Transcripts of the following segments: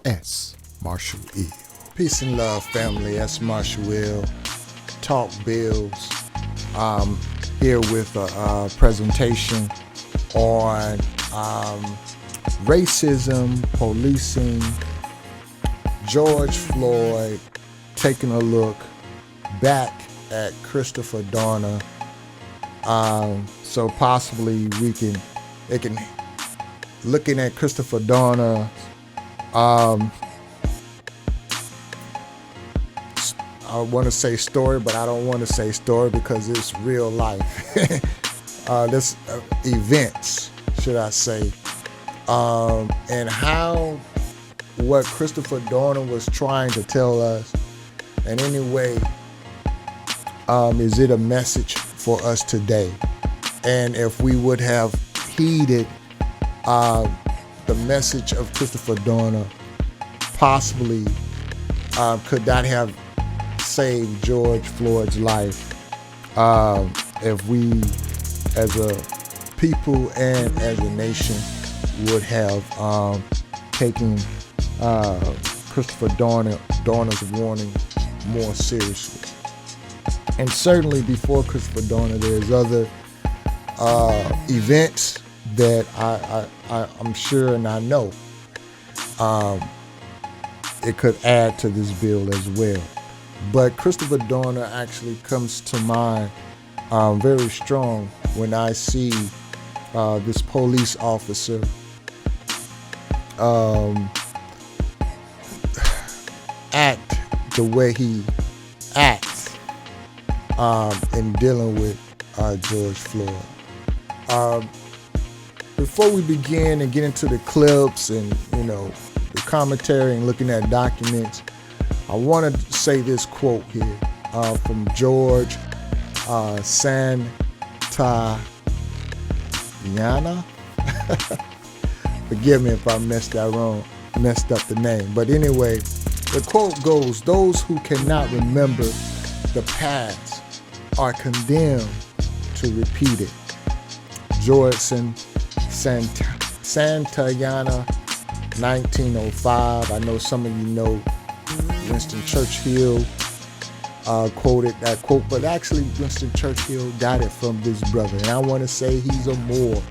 S. Marshall Ill. Peace and love, family. S. Marshall Ill. Talk Bills. Here with a presentation on racism, policing, George Floyd, taking a look back at Christopher Dorner. So possibly looking at Christopher Dorner, I want to say story, but I don't want to say story because it's real life. This events, should I say, and how what Christopher Dorner was trying to tell us, and anyway, is it a message for us today? And if we would have heeded the message of Christopher Dorner, possibly could that have saved George Floyd's life if we as a people and as a nation would have taken Christopher Dorner's warning more seriously. And certainly before Christopher Dorner, there's other events that I'm sure and I know it could add to this bill as well. But Christopher Dorner actually comes to mind very strong when I see this police officer act the way he acts in dealing with George Floyd. Before we begin and get into the clips and the commentary and looking at documents, I want to say this quote here from George Santayana. Forgive me if I messed up the name. But anyway, the quote goes, "Those who cannot remember the past are condemned to repeat it." George Santayana, 1905. I know some of you know Winston Churchill quoted that quote, but actually Winston Churchill got it from this brother. And I want to say he's a Moor.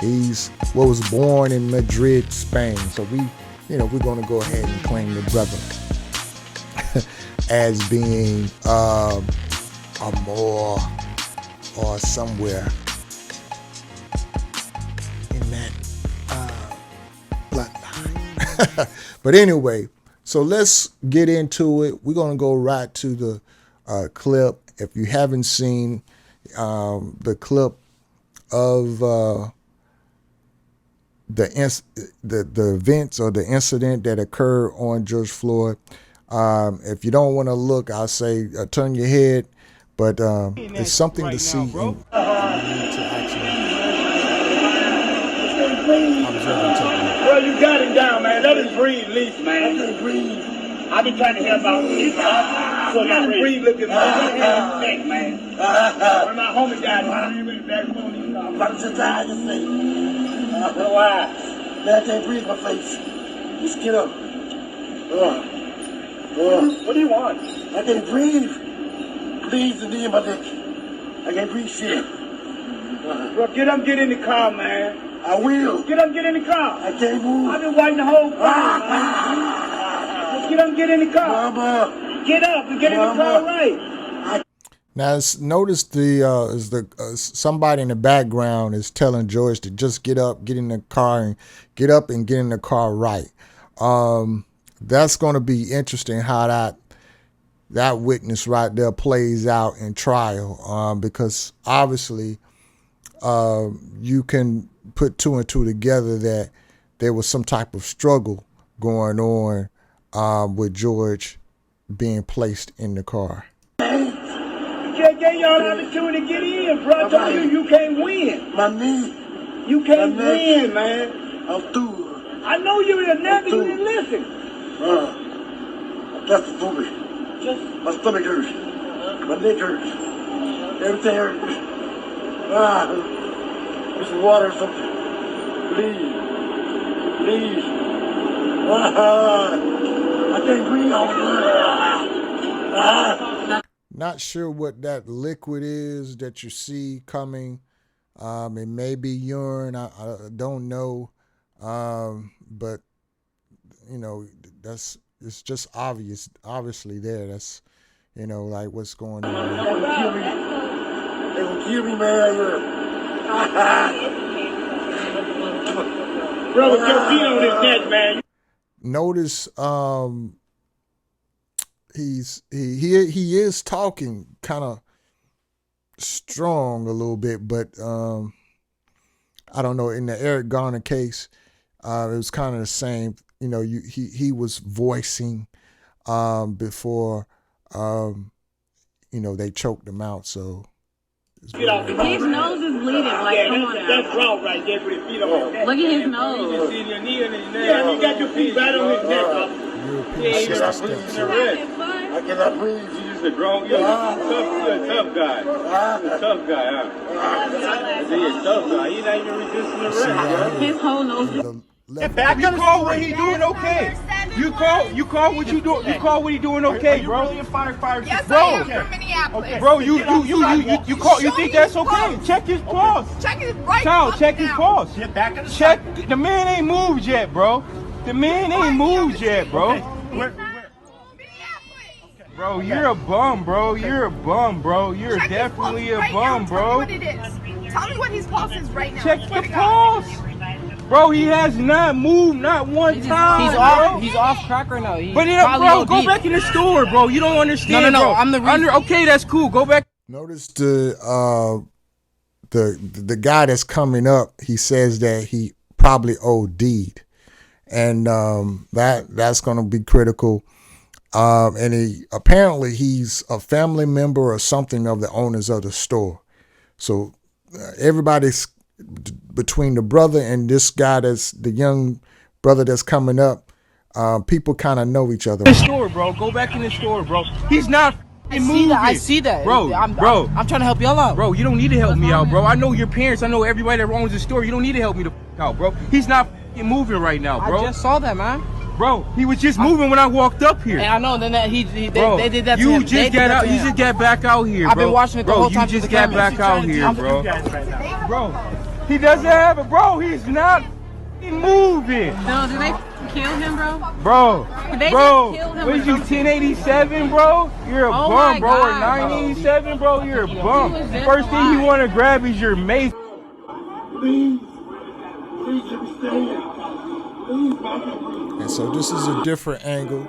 He's was born in Madrid, Spain. So we're going to go ahead and claim the brother as being a Moor or somewhere in that bloodline. But anyway, so let's get into it. We're going to go right to the clip. If you haven't seen the clip of the events or the incident that occurred on George Floyd, if you don't want to look, I'll say turn your head. But it's something right to see. Now, you need to actually observe technique. Well, you got him down, man. Let him breathe, least, man. Let him breathe. I've been trying to help out. So let him breathe, look at my neck, man. One of my homies died. I'm just trying to say. Why? Let that breathe my face. Just get up. What do you want? I can't breathe. Please, the knee in my neck. I can't breathe shit. Bro, get up, get in the car, man. I will. Get up, get in the car. I can't move. I've been waiting the whole car. Just get up, get in the car. Mama. Get up and get in the car right. Now, notice somebody in the background is telling George to just get up, get in the car, and get up and get in the car right. That's going to be interesting how that witness right there plays out in trial, because obviously you can put two and two together that there was some type of struggle going on with George being placed in the car. Gave y'all an opportunity to get in, bro. I told you can't win. My knee. You can't win, man. I'm through. I know you didn't never you didn't listen. That's the food. My stomach hurts. My neck hurts. Everything hurts. Get some water or something. Please. Please. I can't breathe on it. Not sure what that liquid is that you see coming. It may be urine. I don't know. But you know, it's just obviously there. That's, you know, like what's going on. They will kill me, man. Brother, your feet on his neck, man. Notice he is talking kind of strong a little bit, but I don't know. In the Eric Garner case, it was kind of the same. You know, he was voicing before you know, they choked him out. So his nose is bleeding. Like, come on now. That's wrong right there with his feet on. Look at his nose. You see your knee and his neck. Yeah, you got your feet right on his neck. European system. I cannot breathe. You just a grown. You're a tough guy. You're a tough guy, huh? You're a tough guy. You're not even resisting the rest, bro. His whole nose. You call what he doing okay. You call what you do. You call what he doing okay, bro. Yes, I am from Minneapolis. Bro, you call. You think that's okay? Check his pulse. Check his right. Child, check his pulse. Get back in the Check. The man ain't moved yet, bro. The man ain't moved yet, bro. Bro, you're a bum, bro. You're a bum, bro. You're definitely a bum, bro. Tell me what it is. Tell me what his pulse is right now. Check the pulse. Bro, he has not moved not one time. He's off track right now. But bro, go back in the store, bro. You don't understand. No. Bro. I'm the reason. Okay, that's cool. Go back. Notice the guy that's coming up. He says that he probably OD'd, and that's going to be critical. And he's a family member or something of the owners of the store. So everybody's between the brother and this guy, that's the young brother that's coming up. People kind of know each other. The store, bro. Go back in the store, bro. He's not moving. I see that. Bro. I'm trying to help y'all out. Bro, you don't need to help me out, bro. I know your parents. I know everybody that owns the store. You don't need to help me out, bro. He's not moving right now, bro. I just saw that, man. Bro, he was just moving when I walked up here. And I know. Then that they did that to you him. just got out. You just got back out here, bro. I've been watching it the whole time. You just got back out here, bro. Bro, he doesn't have it, bro. He's not moving. No, did they kill him, bro? Bro, They bro, just killed him what is you, 1087, bro? You're a Oh bum, my bro. Or God, 987, bro. You're a bum. was just First thing you alive. want to grab is your mace. Please let me stay. Please, And so this is a different angle.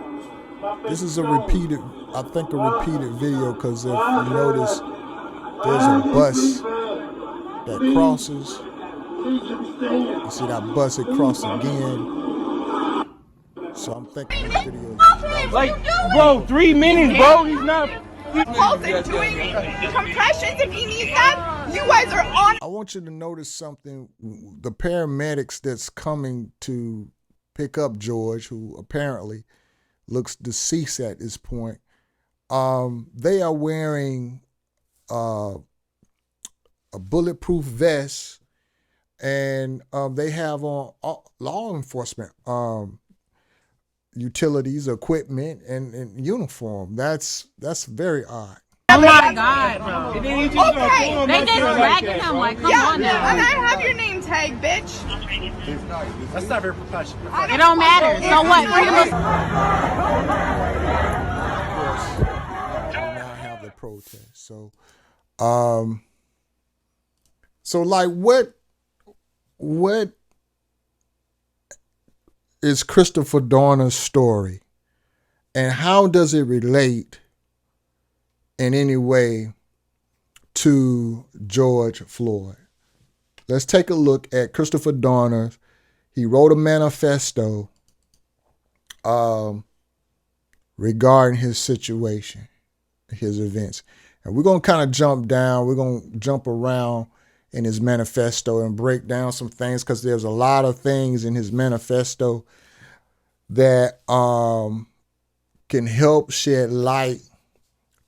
This is a repeated video, because if you notice, there's a bus that crosses. You see that bus, it crossed again. So I'm thinking this video is Like, bro, 3 minutes, bro. He's not. Pulse and doing compressions if he needs that. You guys are on. I want you to notice something. The paramedics that's coming to pick up George, who apparently looks deceased at this point, they are wearing a bulletproof vest, and they have on law enforcement utilities, equipment, and uniform. That's very odd. Oh my God, bro. Okay. They just dragging him like, come on And now. I have your name tag, bitch. That's not very professional. It don't matter. So what? Freedom of... Of course, we now have the protest. So like, what is Christopher Dorner's story, and how does it relate in any way to George Floyd? Let's take a look at Christopher Dorner. He wrote a manifesto regarding his situation, his events. And we're going to kind of jump down. We're going to jump around in his manifesto and break down some things, because there's a lot of things in his manifesto that can help shed light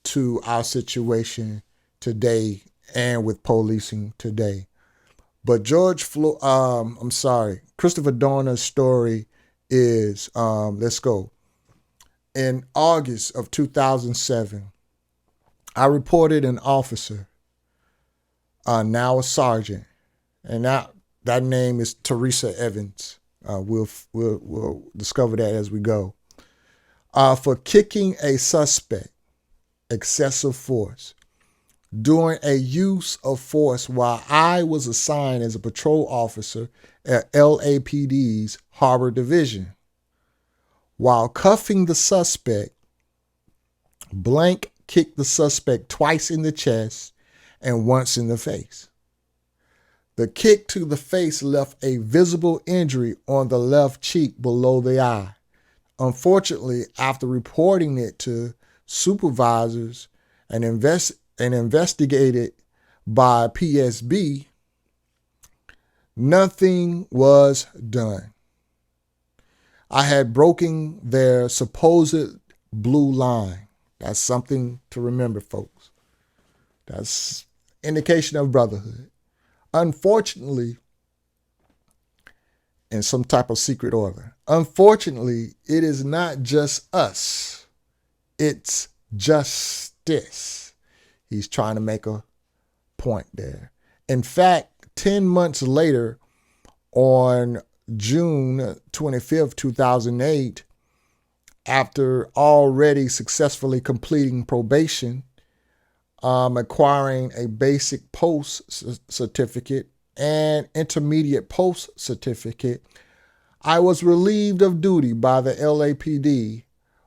to our situation today and with policing today. But Christopher Dorner's story is, let's go. In August of 2007, I reported an officer, now a sergeant, and that name is Teresa Evans. We'll discover that as we go. For kicking a suspect, excessive force, during a use of force while I was assigned as a patrol officer at LAPD's Harbor Division. While cuffing the suspect, blank kicked the suspect twice in the chest and once in the face. The kick to the face left a visible injury on the left cheek below the eye. Unfortunately, after reporting it to supervisors and investigated by PSB, nothing was done. I had broken their supposed blue line. That's something to remember, folks. That's indication of brotherhood. Unfortunately, in some type of secret order. Unfortunately, it is not just us. It's justice. He's trying to make a point there. In fact, 10 months later, on June 25th, 2008, after already successfully completing probation, acquiring a basic post certificate and intermediate post certificate, I was relieved of duty by the LAPD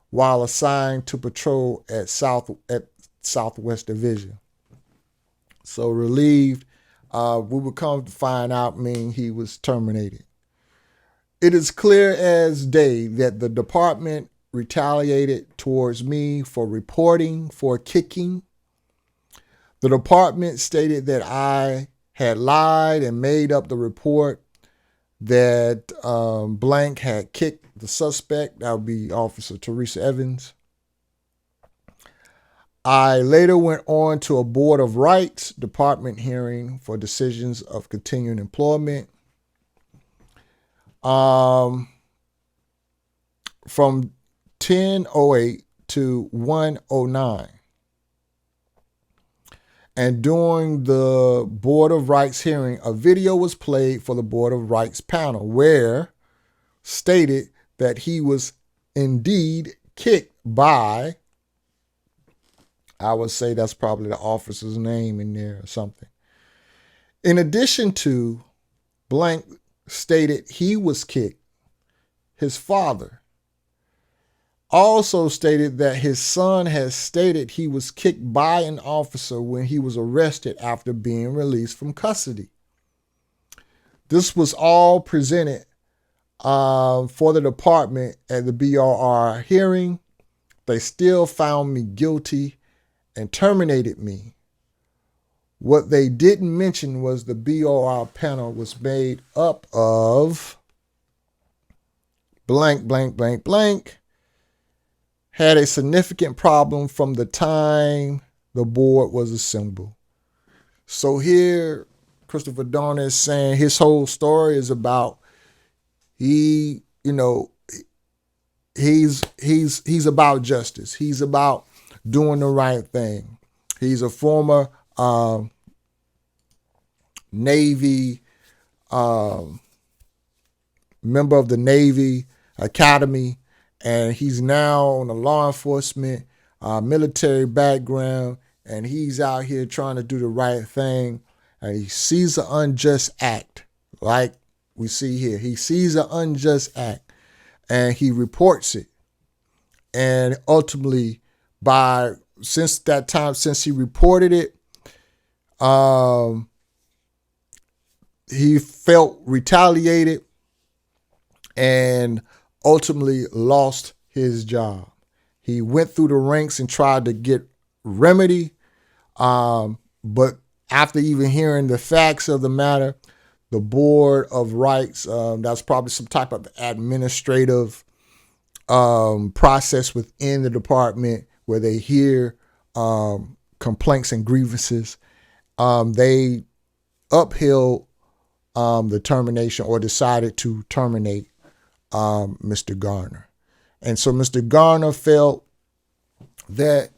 while assigned to patrol at Southwest Division. So relieved, we would come to find out mean he was terminated. It is clear as day that the department retaliated towards me for reporting for kicking. The department stated that I had lied and made up the report that blank had kicked the suspect. That would be Officer Teresa Evans. I later went on to a Board of Rights department hearing for decisions of continuing employment. From 10:08 to 1:09. And during the Board of Rights hearing, a video was played for the Board of Rights panel where stated that he was indeed kicked by, I would say that's probably the officer's name in there or something. In addition to blank stated he was kicked, his father also stated that his son has stated he was kicked by an officer when he was arrested after being released from custody. This was all presented for the department at the BRR hearing. They still found me guilty and terminated me. What they didn't mention was the BRR panel was made up of blank, blank, blank, blank, had a significant problem from the time the board was assembled. So here, Christopher Dorner is saying his whole story is about he's about justice. He's about doing the right thing. He's a former Navy member of the Navy Academy, and he's now on a law enforcement military background, and he's out here trying to do the right thing, and he sees an unjust act like we see here. He sees an unjust act and he reports it, and ultimately since he reported it, he felt retaliated and ultimately lost his job. He went through the ranks and tried to get remedy, but after even hearing the facts of the matter, the Board of Rights, that's probably some type of administrative process within the department where they hear complaints and grievances. They upheld the termination or decided to terminate Mr. Garner. And so Mr. Garner felt that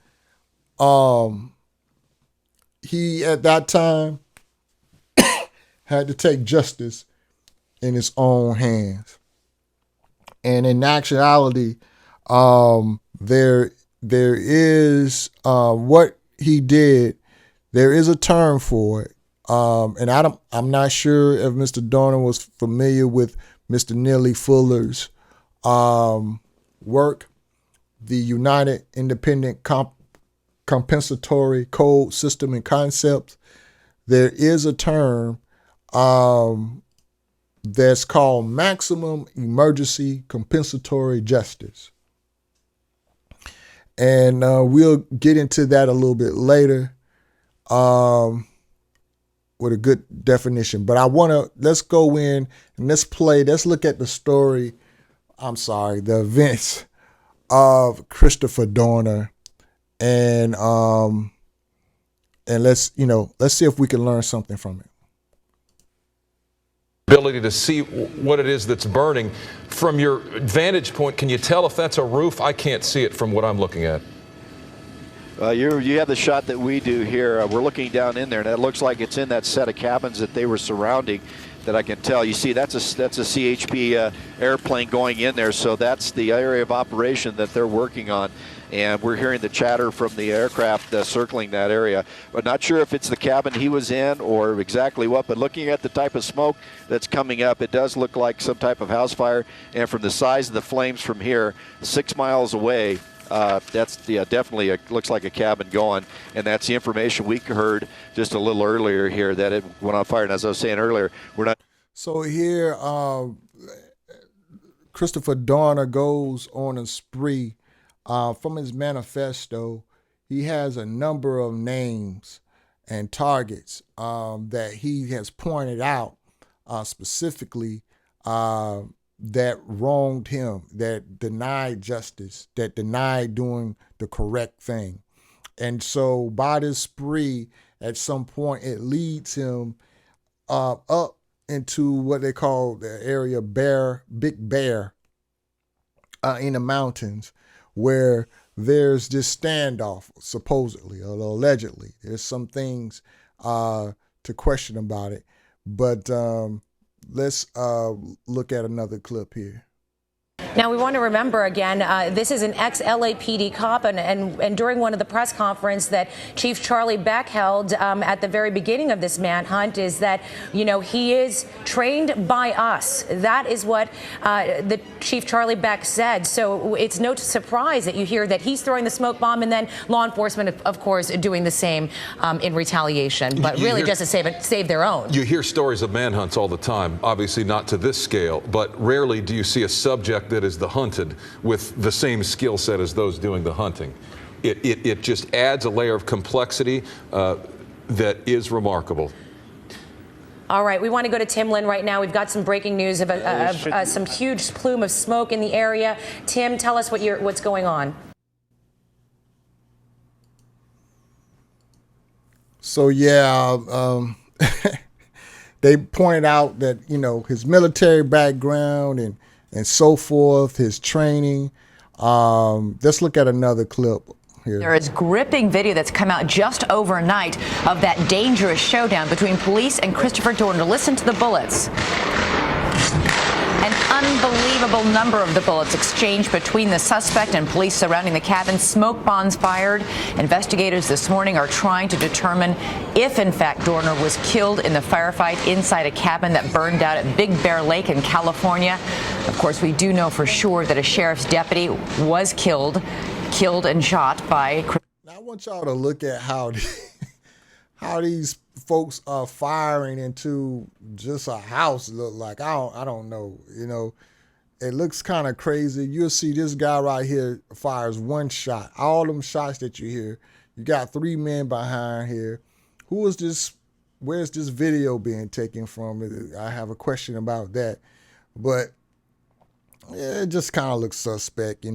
he, at that time, had to take justice in his own hands. And in actuality, there is what he did. There is a term for it, and I'm not sure if Mr. Dorner was familiar with Mr. Neely Fuller's work, the United Independent Compensatory Code System and Concepts. There is a term that's called Maximum Emergency Compensatory Justice. And we'll get into that a little bit later with a good definition. But let's go in and let's look at the story, the events of Christopher Dorner, and let's see if we can learn something from it. Ability to see what it is that's burning. From your vantage point, can you tell if that's a roof? I can't see it from what I'm looking at. You have the shot that we do here. We're looking down in there, and it looks like it's in that set of cabins that they were surrounding. That I can tell. You see, that's a CHP airplane going in there, so that's the area of operation that they're working on. And we're hearing the chatter from the aircraft circling that area. But not sure if it's the cabin he was in or exactly what, but looking at the type of smoke that's coming up, it does look like some type of house fire. And from the size of the flames from here, 6 miles away, that's definitely looks like a cabin going. And that's the information we heard just a little earlier here, that it went on fire. And as I was saying earlier, we're not. So here, Christopher Dorner goes on a spree. From his manifesto, he has a number of names and targets that he has pointed out specifically that wronged him, that denied justice, that denied doing the correct thing. And so by this spree, at some point, it leads him up into what they call the area Big Bear in the mountains, where there's this standoff, supposedly, or allegedly. There's some things to question about it. But let's look at another clip here. Now, we want to remember again, this is an ex-LAPD cop, and during one of the press conference that Chief Charlie Beck held at the very beginning of this manhunt is that, he is trained by us. That is what the Chief Charlie Beck said. So it's no surprise that you hear that he's throwing the smoke bomb, and then law enforcement, of course, doing the same in retaliation, but really just to save their own. You hear stories of manhunts all the time, obviously not to this scale, but rarely do you see a subject that is the hunted with the same skill set as those doing the hunting. It just adds a layer of complexity that is remarkable. All right, we want to go to Tim Lynn right now. We've got some breaking news of some huge plume of smoke in the area. Tim, tell us what's going on. So they pointed out that his military background and so forth, his training. Let's look at another clip here. There is gripping video that's come out just overnight of that dangerous showdown between police and Christopher Dorner. Listen to the bullets. An unbelievable number of the bullets exchanged between the suspect and police surrounding the cabin. Smoke bombs fired. Investigators this morning are trying to determine if, in fact, Dorner was killed in the firefight inside a cabin that burned out at Big Bear Lake in California. Of course, we do know for sure that a sheriff's deputy was killed and shot by. Now, I want y'all to look at how these folks are firing into just a house. Look like I don't know. It looks kind of crazy. You'll see this guy right here fires one shot. All them shots that you hear, you got 3 men behind here. Who is this? Where's this video being taken from? I have a question about that. But yeah, it just kind of looks suspect. I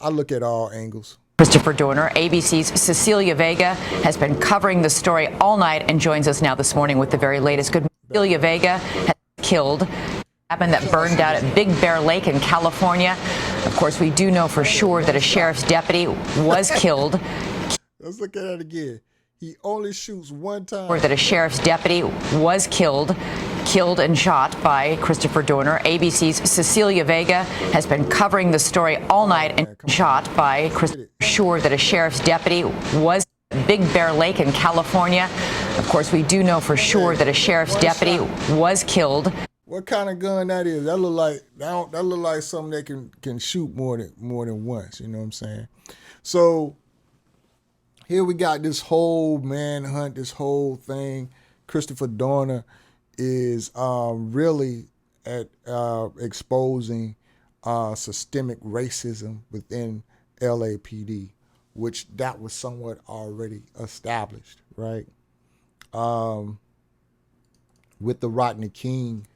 look at all angles. Christopher Dorner, ABC's Cecilia Vega, has been covering the story all night and joins us now this morning with the very latest. Good morning. Cecilia Vega has killed happened that burned out at Big Bear Lake in California. Of course, we do know for sure that a sheriff's deputy was killed. Let's look at it again. He only shoots one time. Or that a sheriff's deputy was killed and shot by Christopher Dorner. ABC's Cecilia Vega has been covering the story all night and shot by Christopher. Sure that a sheriff's deputy was at Big Bear Lake in California. Of course, we do know for sure that a sheriff's deputy was killed. What kind of gun that is? That look like something that can shoot more than once. You know what I'm saying? So here we got this whole manhunt, this whole thing. Christopher Dorner is really at exposing systemic racism within LAPD, which that was somewhat already established, right? With the Rodney King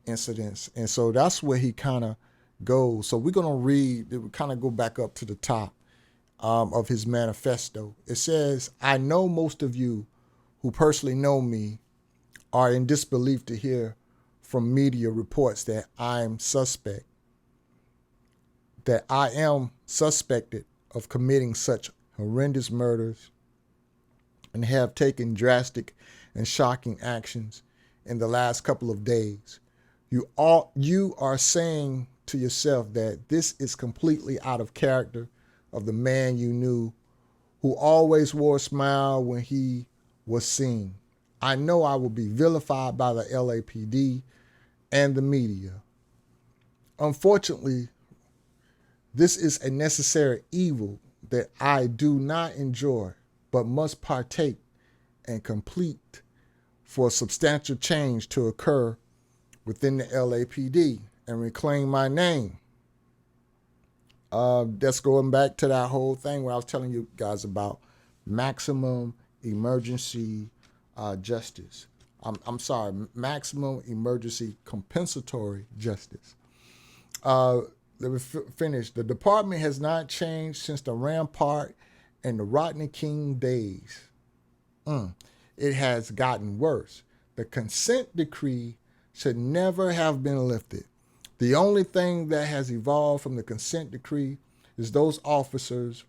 incidents. And so that's where he kind of goes. So we're going to read, it would kind of go back up to the top of his manifesto. It says, I know most of you who personally know me are in disbelief to hear from media reports that I am suspected of committing such horrendous murders and have taken drastic and shocking actions in the last couple of days. You are saying to yourself that this is completely out of character of the man you knew, who always wore a smile when he was seen. I know I will be vilified by the LAPD and the media. Unfortunately, this is a necessary evil that I do not enjoy, but must partake and complete for substantial change to occur within the LAPD and reclaim my name. That's going back to that whole thing where I was telling you guys about maximum emergency justice. I'm sorry, maximum emergency compensatory justice. Let me finish. The department has not changed since the Rampart and the Rodney King days. It has gotten worse. The consent decree should never have been lifted. The only thing that has evolved from the consent decree is those officers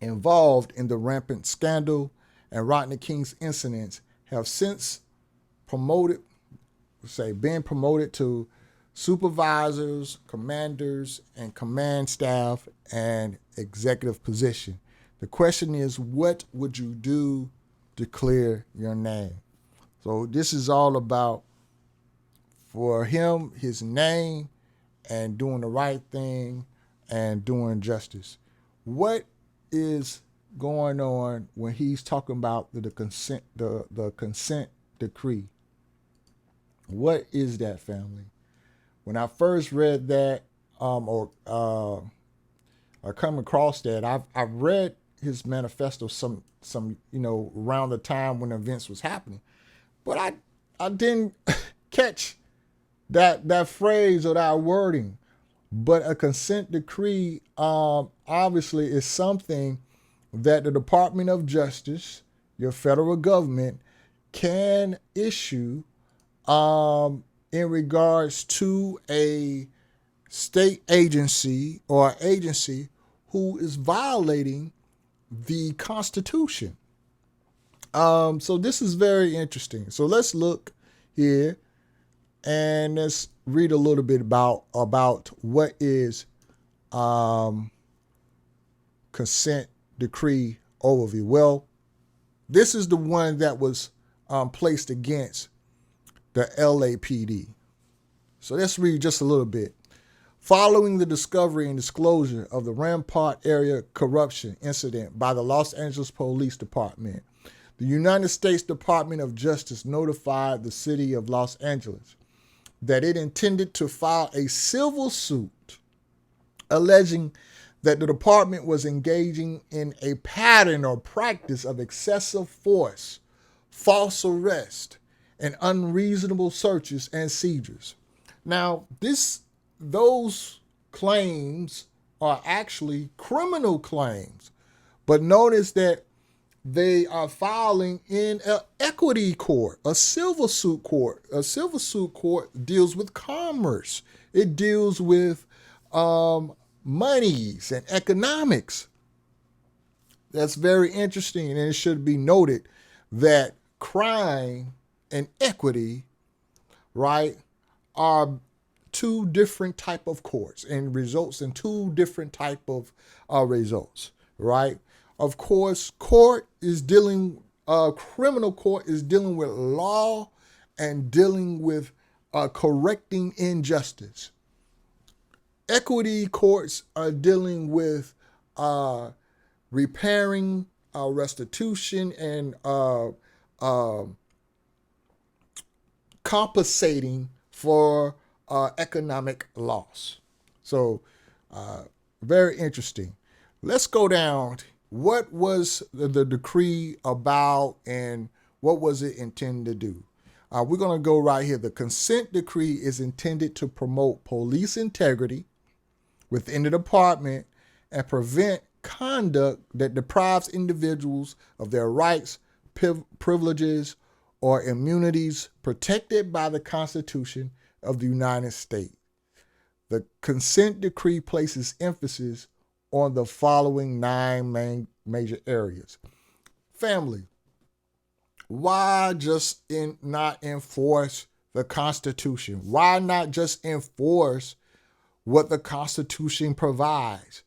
involved in the rampant scandal and Rodney King's incidents have since been promoted to supervisors, commanders, and command staff and executive position. The question is, what would you do to clear your name? So this is all about, for him, his name, and doing the right thing and doing justice. What is going on when he's talking about the consent decree? What is that, family? When I first read that, or I come across that, I've read his manifesto some around the time when events was happening, but I didn't catch that phrase or that wording. But a consent decree obviously is something that the Department of Justice, your federal government, can issue in regards to a state agency or agency who is violating the Constitution. So this is very interesting. So let's look here and let's read a little bit about what is consent decree overview. Well, this is the one that was placed against the LAPD. So let's read just a little bit. Following the discovery and disclosure of the Rampart area corruption incident by the Los Angeles Police Department, the United States Department of Justice notified the city of Los Angeles that it intended to file a civil suit alleging that the department was engaging in a pattern or practice of excessive force, false arrest, and unreasonable searches and seizures. Now, those claims are actually criminal claims, but notice that they are filing in an equity court, a civil suit court. A civil suit court deals with commerce. It deals with monies and economics. That's very interesting, and it should be noted that crime and equity, right, are two different type of courts and results in two different type of results, right? Of course, criminal court is dealing with law and dealing with correcting injustice. Equity courts are dealing with repairing, restitution, and compensating for economic loss. So, very interesting. Let's go down. What was the decree about and what was it intended to do? We're going to go right here. The consent decree is intended to promote police integrity within the department and prevent conduct that deprives individuals of their rights, privileges, or immunities protected by the Constitution of the United States. The consent decree places emphasis on the following 9 main major areas. Family. Why just not enforce the Constitution? Why not just enforce what the Constitution provides?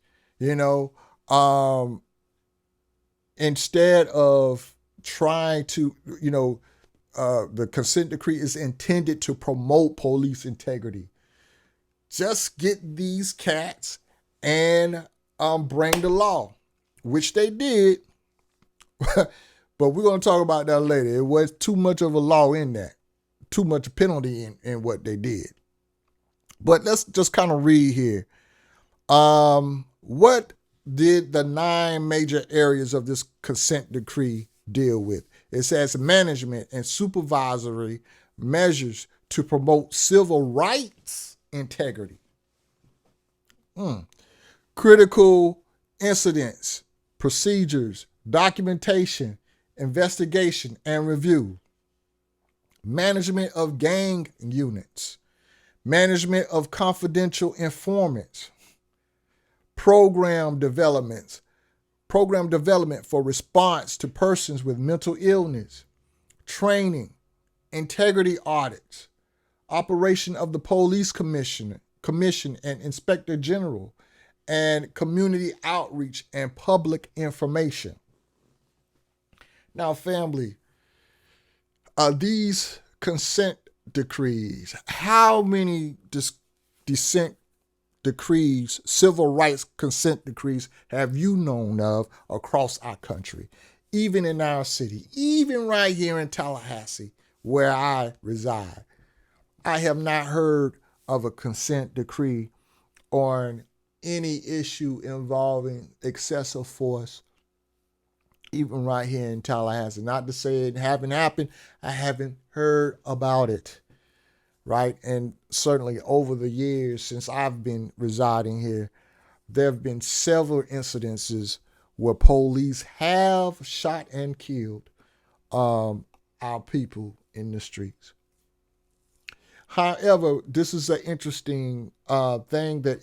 Instead of trying to, the consent decree is intended to promote police integrity. Just get these cats and bring the law, which they did. But we're going to talk about that later. It was too much of a law in that, too much penalty in what they did. But let's just kind of read here. What did the 9 major areas of this consent decree deal with? It says management and supervisory measures to promote civil rights integrity. Critical incidents, procedures, documentation, investigation, and review. Management of gang units. Management of confidential informants. Program development for response to persons with mental illness. Training, integrity audits, operation of the police commission and inspector general, and community outreach and public information. Now, family, these consent decrees, how many dissent decrees, civil rights consent decrees have you known of across our country, even in our city, even right here in Tallahassee, where I reside? I have not heard of a consent decree on any issue involving excessive force, even right here in Tallahassee. Not to say it haven't happened, I haven't heard about it, right? And certainly over the years since I've been residing here, there have been several incidences where police have shot and killed our people in the streets. However, this is an interesting thing that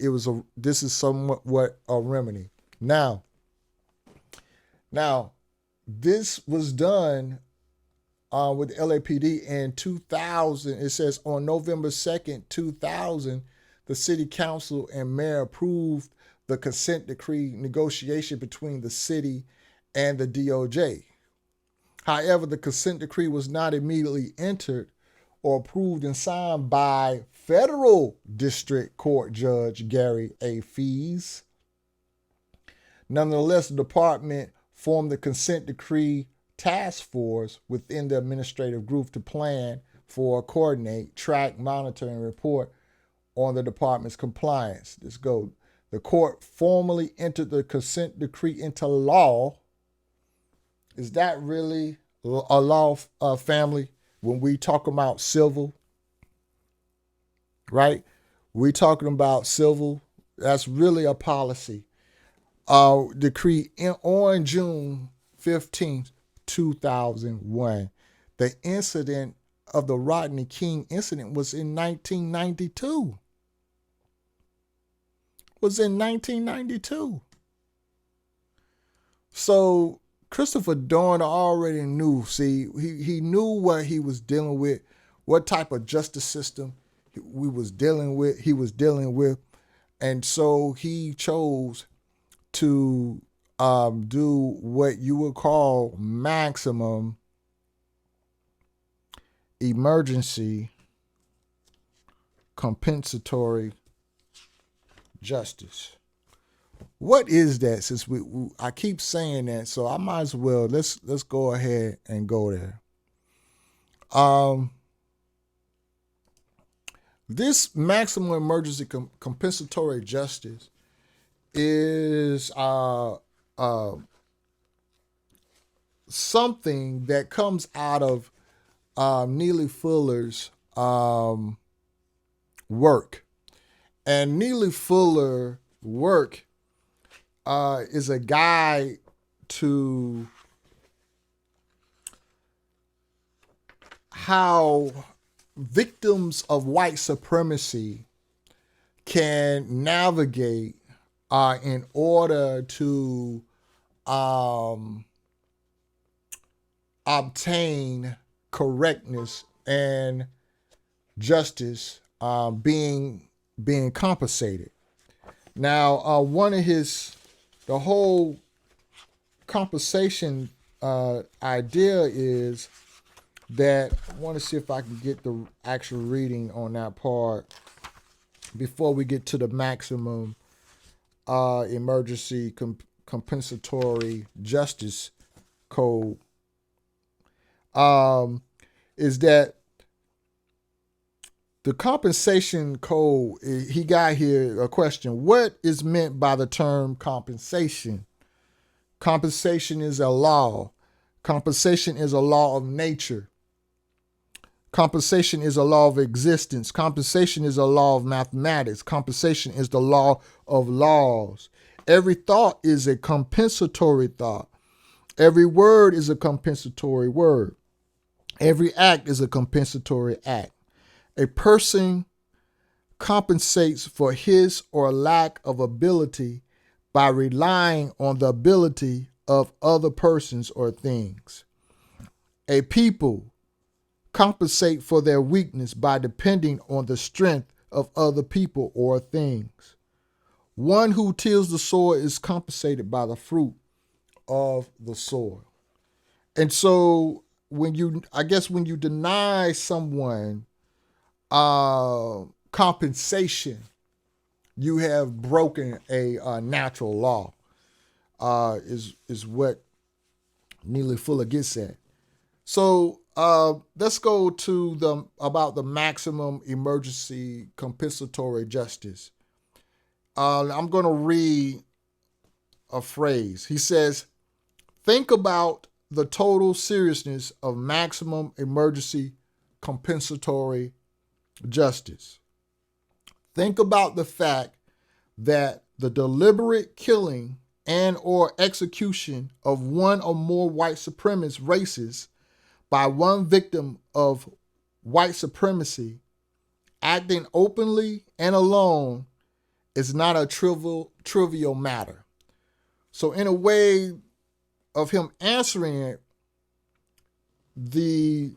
this is somewhat a remedy. Now, this was done with LAPD in 2000. It says on November 2nd, 2000, the city council and mayor approved the consent decree negotiation between the city and the DOJ. However, the consent decree was not immediately entered or approved and signed by federal district court judge Gary A. Fees. Nonetheless, the department formed the consent decree task force within the administrative group to plan for, coordinate, track, monitor, and report on the department's compliance. Let's go. The court formally entered the consent decree into law. Is that really a law, family? When we talk about civil, right? We talking about civil. That's really a policy. Decree on June 15th, 2001. The incident of the Rodney King incident was in 1992. So Christopher Dorner already knew. See, he knew what he was dealing with, what type of justice system he was dealing with, and so he chose to do what you would call maximum emergency compensatory justice. What is that? Since I keep saying that, so I might as well let's go ahead and go there. This maximum emergency compensatory justice is something that comes out of Neely Fuller's work. And Neely Fuller work is a guide to how victims of white supremacy can navigate in order to obtain correctness and justice being compensated. Now, the whole compensation idea is that I want to see if I can get the actual reading on that part before we get to the maximum emergency compensatory justice code. Is that the compensation code? He got here a question. What is meant by the term compensation? Compensation is a law. Compensation is a law of nature. Compensation is a law of existence. Compensation is a law of mathematics. Compensation is the law of laws. Every thought is a compensatory thought. Every word is a compensatory word. Every act is a compensatory act. A person compensates for his or lack of ability by relying on the ability of other persons or things. A people compensate for their weakness by depending on the strength of other people or things. One who tills the soil is compensated by the fruit of the soil. And so when you deny someone compensation, you have broken a natural law, is what Neely Fuller gets at. So let's go to about the maximum emergency compensatory justice. I'm going to read a phrase. He says, think about the total seriousness of maximum emergency compensatory justice. Think about the fact that the deliberate killing and or execution of one or more white supremacist races by one victim of white supremacy acting openly and alone is not a trivial matter. So in a way of him answering it, he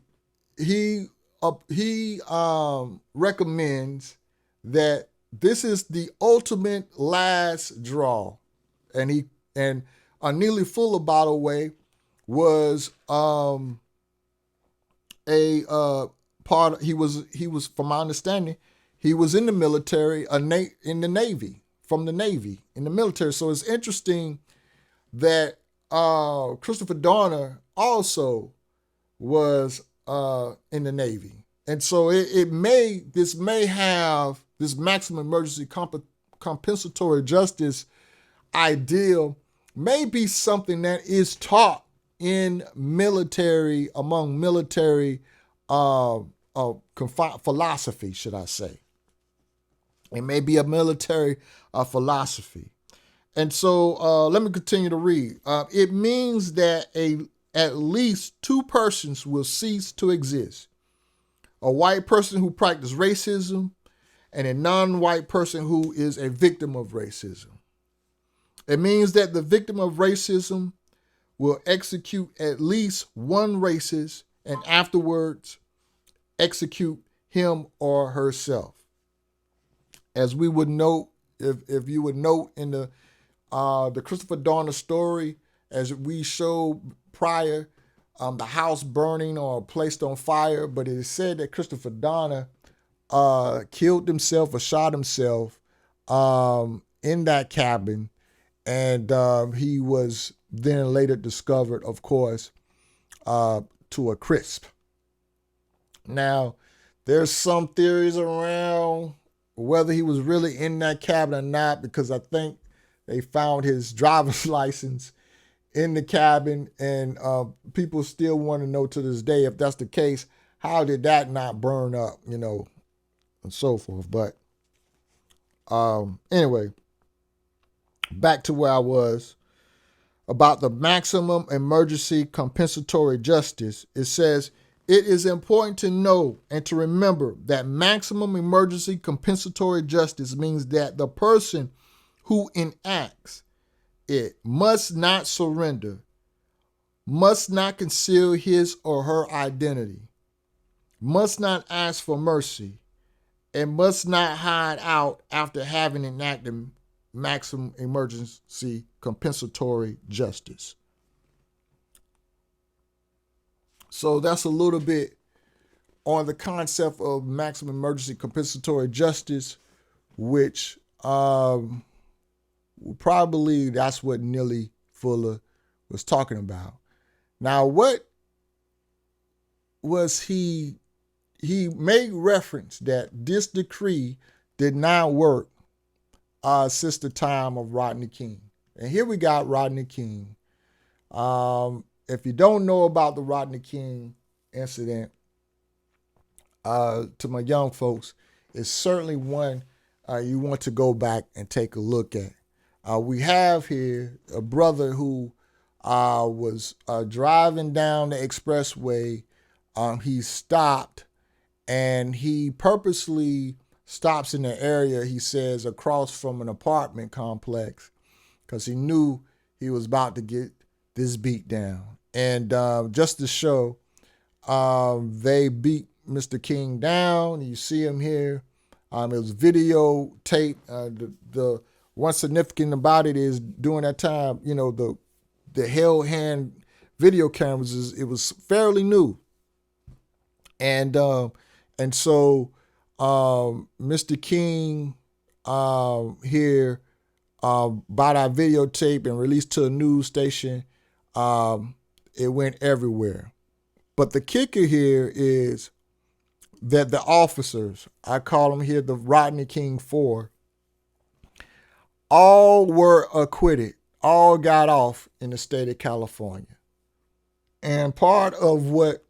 recommends that this is the ultimate last draw. And Neely Fuller, by the way, was he was from my understanding, he was in the military, in the Navy, in the military. So it's interesting that Christopher Dorner also was in the Navy. And so this maximum emergency compensatory justice ideal may be something that is taught in military, among military philosophy, should I say. It may be a military philosophy. And so let me continue to read. It means that at least two persons will cease to exist. A white person who practices racism and a non-white person who is a victim of racism. It means that the victim of racism will execute at least one racist and afterwards execute him or herself. As we would note, if you would note in the Christopher Dorner story, as we showed prior, the house burning or placed on fire, but it is said that Christopher Dorner killed himself or shot himself in that cabin, and he was then later discovered, of course, to a crisp. Now, there's some theories around whether he was really in that cabin or not, because I think they found his driver's license in the cabin, and people still want to know to this day, if that's the case, how did that not burn up, you know, and so forth. But anyway, back to where I was about the Maximum Emergency Compensatory Justice. It says, it is important to know and to remember that maximum emergency compensatory justice means that the person who enacts it must not surrender, must not conceal his or her identity, must not ask for mercy, and must not hide out after having enacted maximum emergency compensatory justice. So that's a little bit on the concept of maximum emergency compensatory justice, which probably that's what Neely Fuller was talking about. Now, what was he made reference that this decree did not work since the time of Rodney King. And here we got Rodney King. If you don't know about the Rodney King incident, to my young folks, it's certainly one you want to go back and take a look at. We have here a brother who was driving down the expressway. He stopped, and he purposely stops in the area, he says, across from an apartment complex, because he knew he was about to get this beat down. And just to show, they beat Mr. King down. You see him here. It was videotape. The what's significant about it is during that time, you know, the held hand video cameras, it was fairly new. And so Mr. King here bought our videotape and released to a news station. It went everywhere. But the kicker here is that the officers, I call them here the Rodney King 4, all were acquitted, all got off in the state of California. And part of what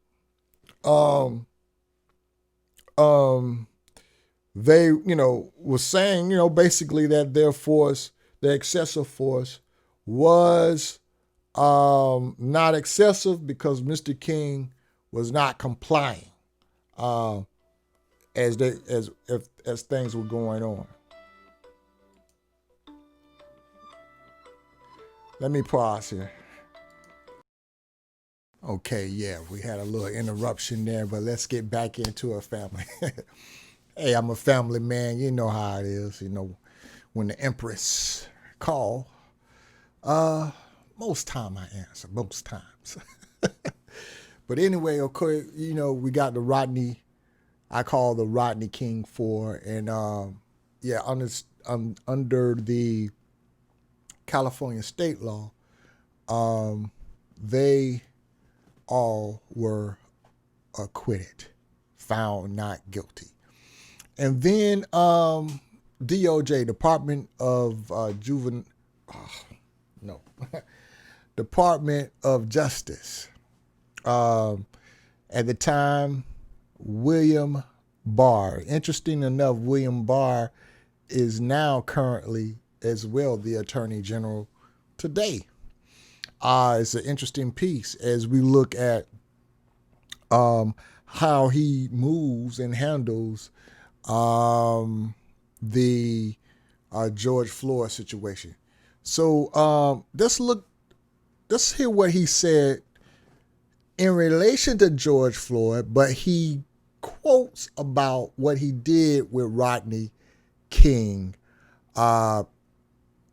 they, was saying, basically that their force, the excessive force, was not excessive because Mr. King was not complying as things were going on. Let me pause here. Okay, yeah, we had a little interruption there, but let's get back into our family. Hey, I'm a family man. You know how it is. When the Empress call, most time I answer, most times. But anyway, okay, we got the Rodney, I call the Rodney King 4, and under the California state law, they all were acquitted, found not guilty. And then DOJ, Department of Department of Justice. At the time, William Barr. Interesting enough, William Barr is now currently as well, the Attorney General today. It's an interesting piece as we look at how he moves and handles the George Floyd situation. So let's hear what he said in relation to George Floyd, but he quotes about what he did with Rodney King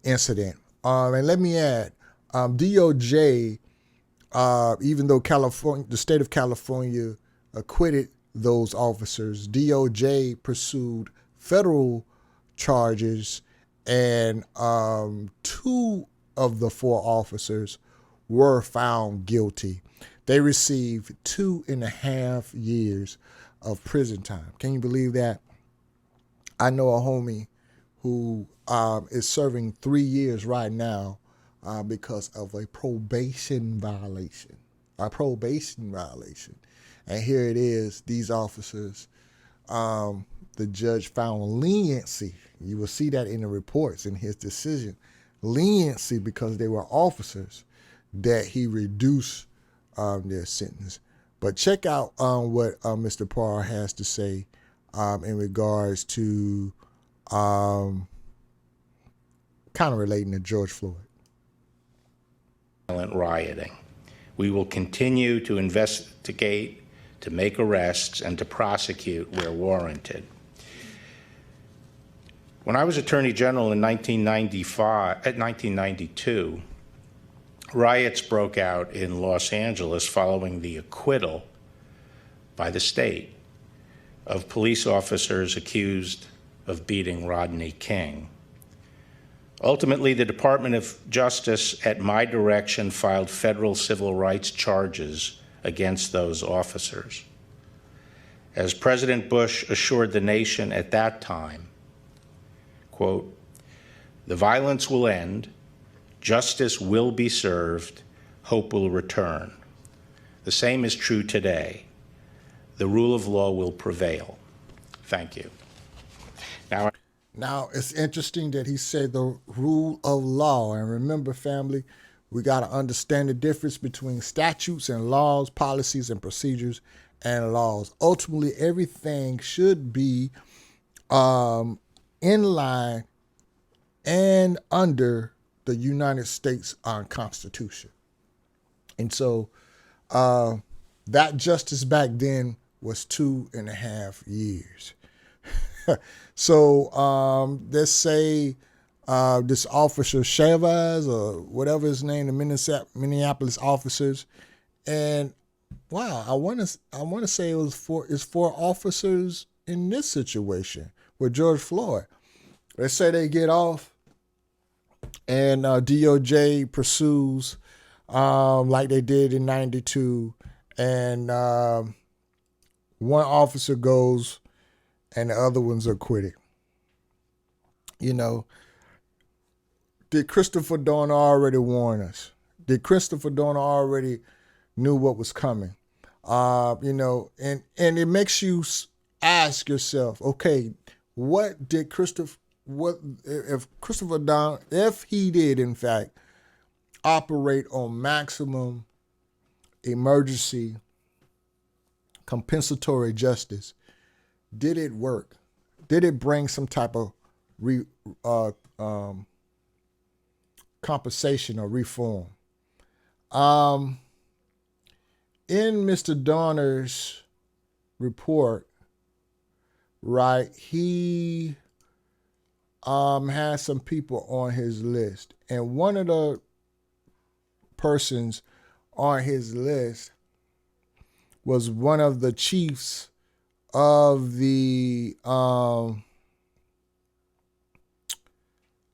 incident. And let me add, DOJ, even though the state of California acquitted those officers, DOJ pursued federal charges, and 2 of the 4 officers were found guilty. They received 2.5 years of prison time. Can you believe that? I know a homie who is serving 3 years right now because of a probation violation. And here it is, these officers, the judge found leniency. You will see that in the reports in his decision. Leniency because they were officers, that he reduced their sentence. But check out what Mr. Parr has to say in regards to kind of relating to George Floyd. Violent rioting. We will continue to investigate, to make arrests, and to prosecute where warranted. When I was Attorney General in 1992, riots broke out in Los Angeles following the acquittal by the state of police officers accused of beating Rodney King. Ultimately, the Department of Justice, at my direction, filed federal civil rights charges against those officers. As President Bush assured the nation at that time, quote, "The violence will end, justice will be served, hope will return. The same is true today. The rule of law will prevail." Thank you. Now, it's interesting that he said the rule of law. And remember, family, we got to understand the difference between statutes and laws, policies and procedures and laws. Ultimately, everything should be in line and under the United States Constitution. And so that justice back then was 2.5 years. So let's say this officer Chavez or whatever his name, the Minneapolis officers, and wow, I want to say it's 4 officers in this situation with George Floyd. Let's say they get off, and DOJ pursues like they did in '92, and one officer goes and the other ones are acquitted. You know, did Christopher Dorner already warn us? Did Christopher Dorner already knew what was coming? You know, and it makes you ask yourself, okay, what if Christopher Dorner, if he did in fact operate on maximum emergency compensatory justice, did it work? Did it bring some type of compensation or reform? In Mr. Dorner's report, right, he has some people on his list. And one of the persons on his list was one of the chiefs of the, I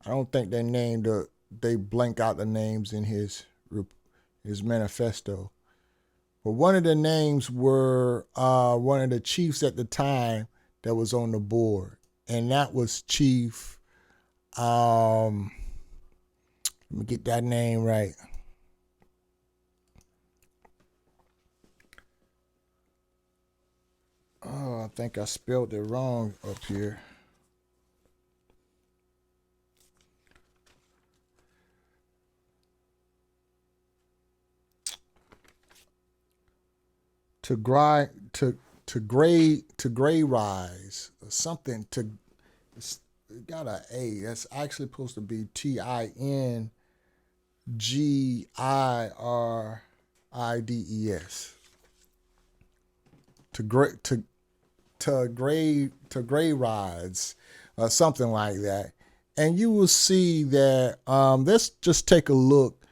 don't think they named, they blank out the names in his manifesto. But one of the names were one of the chiefs at the time that was on the board. And that was Chief, let me get that name right. Oh, I think I spelled it wrong up here. gray rise, something to, it's got an A. That's actually supposed to be TINGIRIDES. To gray rides, something like that. And you will see that, let's just take a look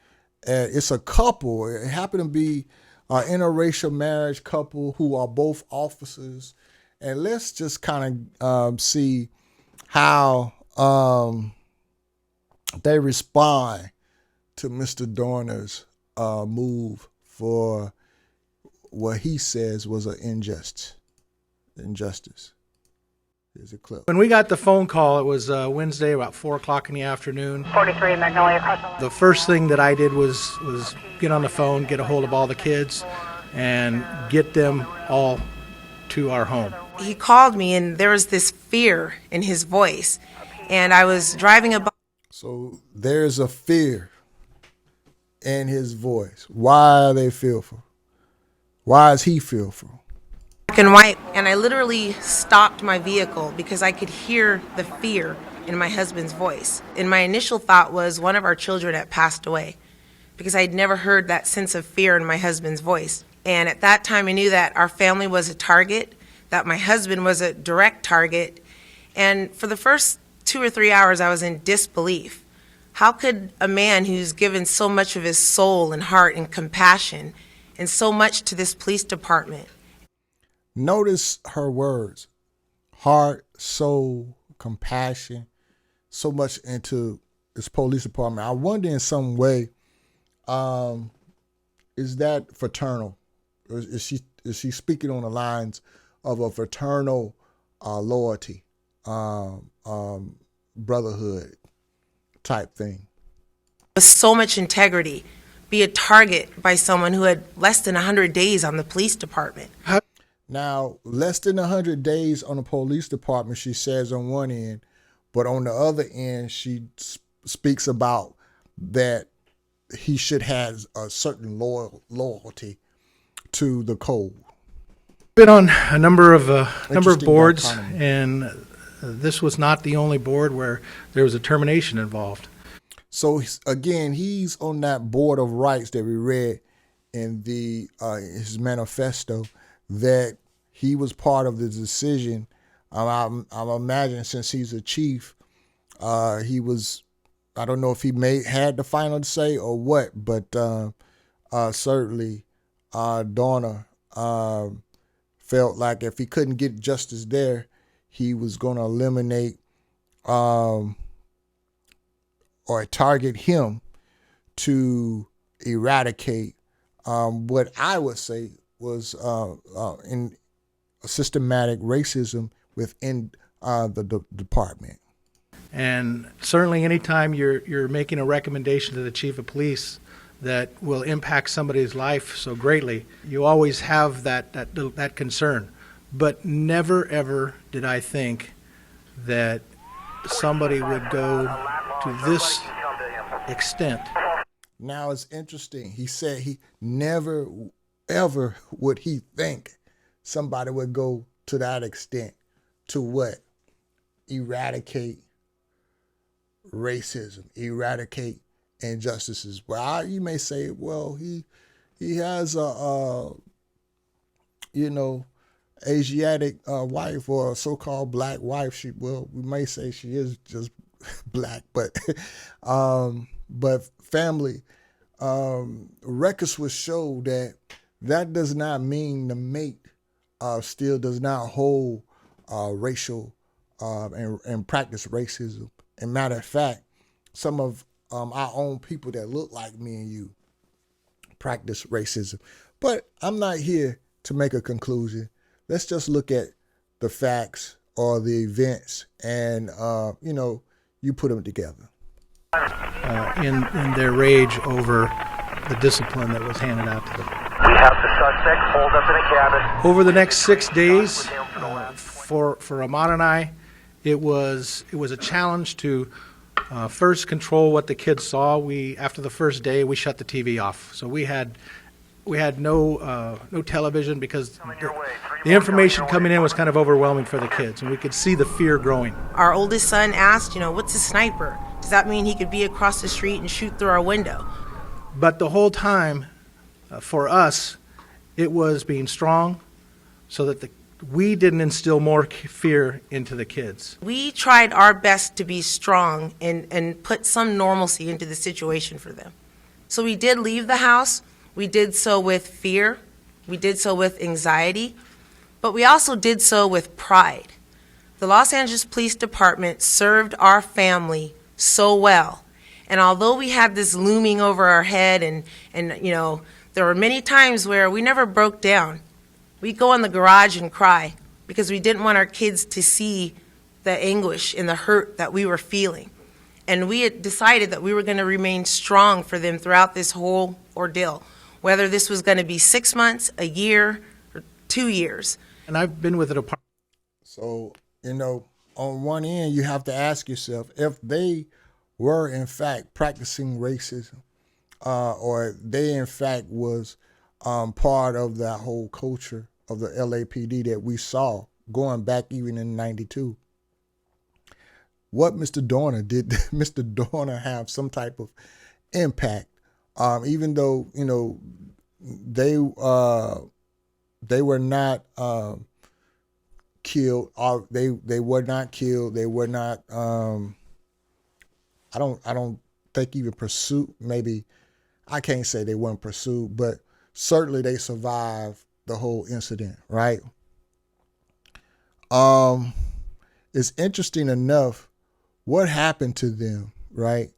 at, it's a couple. It happened to be an interracial marriage couple who are both officers. And let's just kind of see how they respond to Mr. Dorner's move for what he says was an injustice. Here's a clip. When we got the phone call, it was Wednesday about 4 o'clock in the afternoon. 43 Magnolia. The first thing that I did was get on the phone, get a hold of all the kids, and get them all to our home. He called me, and there was this fear in his voice, and I was driving a. So there's a fear in his voice. Why are they fearful? Why is he fearful? Black and white, and I literally stopped my vehicle because I could hear the fear in my husband's voice. And my initial thought was one of our children had passed away because I'd never heard that sense of fear in my husband's voice. And at that time I knew that our family was a target, that my husband was a direct target. And for the first 2 or 3 hours I was in disbelief. How could a man who's given so much of his soul and heart and compassion and so much to this police department? Notice her words: heart, soul, compassion, so much into this police department. I wonder in some way, is that fraternal? Or is she speaking on the lines of a fraternal loyalty, brotherhood type thing? With so much integrity, be a target by someone who had less than 100 days on the police department. Now, less than 100 days on the police department, she says on one end, but on the other end, she speaks about that he should have a certain loyalty to the code. Been on a number of boards, dichotomy. and this was not the only board where there was a termination involved. So again, he's on that board of rights that we read in his manifesto, that he was part of the decision. I'm imagining since he's a chief, he was, I don't know if he had the final say or what, but certainly Dorner felt like if he couldn't get justice there, he was going to eliminate or target him to eradicate what I would say was in systematic racism within the department. And certainly anytime you're making a recommendation to the chief of police that will impact somebody's life so greatly, you always have that concern. But never, ever did I think that somebody would go to this extent. Now it's interesting. He said he never, ever would he think somebody would go to that extent. To what? Eradicate racism, eradicate injustices. Well, you may say, well, he has a Asiatic wife or a so-called black wife. We may say she is just black, but family records will show that does not mean the mate still does not hold racial and practice racism. And matter of fact, some of our own people that look like me and you practice racism. But I'm not here to make a conclusion. Let's just look at the facts or the events and, you put them together. In their rage over the discipline that was handed out to them. We have the suspect holed up in a cabin. Over the next 6 days, for Ahmad and I, it was a challenge to first control what the kids saw. After the first day, we shut the TV off. So we had We had no television because the information coming in was kind of overwhelming for the kids, and we could see the fear growing. Our oldest son asked, what's a sniper? Does that mean he could be across the street and shoot through our window? But the whole time, for us, it was being strong so that we didn't instill more fear into the kids. We tried our best to be strong and put some normalcy into the situation for them. So we did leave the house. We did so with fear. We did so with anxiety. But we also did so with pride. The Los Angeles Police Department served our family so well. And although we had this looming over our head and there were many times where we never broke down. We'd go in the garage and cry because we didn't want our kids to see the anguish and the hurt that we were feeling. And we had decided that we were going to remain strong for them throughout this whole ordeal, whether this was going to be 6 months, a year, or 2 years. And I've been with it apart. So, on one end, you have to ask yourself if they were in fact practicing racism, or they in fact was part of that whole culture of the LAPD that we saw going back even in '92. What Mr. Dorner did, Mr. Dorner have some type of impact, even though they were not killed. They were not killed. They were not. I don't think even pursued. Maybe I can't say they weren't pursued, but certainly they survived the whole incident. Right. It's interesting enough what happened to them. Right.